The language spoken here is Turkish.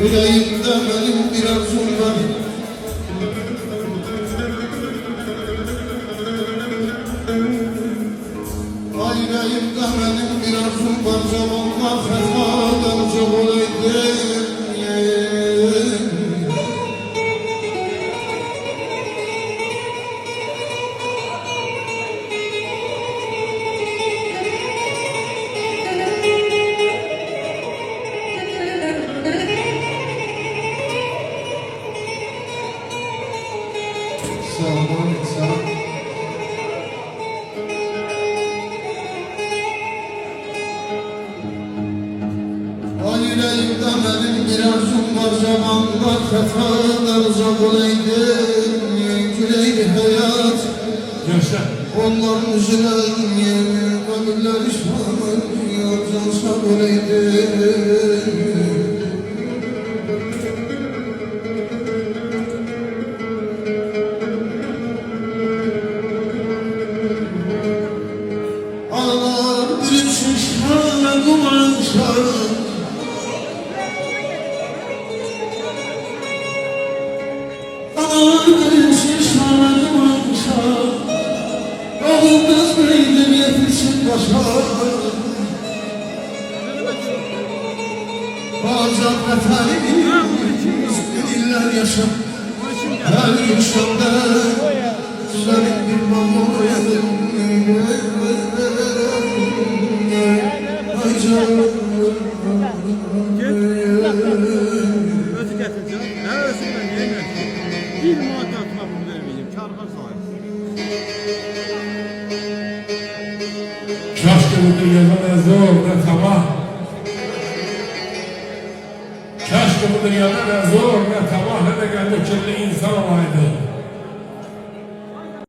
Yüreğimde benim bir arzum var. Yüreğimde benim bir arzum var. Zamanla fezadan çok olaydı. Yüreğimde benim bir arzum var. Zamanlar fethadan uzak olaydı. Güleydi hayat onların yüzüne ömürler işmanı yazılsak olaydı. Ağlar bir şişman duman şarım. Ağlarım şişman duman şarım. Oğlum kız beydim yetişin başa. Bazen efendimiz diller yaşam. Her yaşamda senin bir mamur yedim. Özü getireceğim. Ne özünden yemez. Bir muhakkak bunu vermeyeceğim. Çarpar sahip. Keşke bu dünyada ne zor ne tamah. Keşke bu dünyada ne zor ne tamah ne de kendi kirli insan.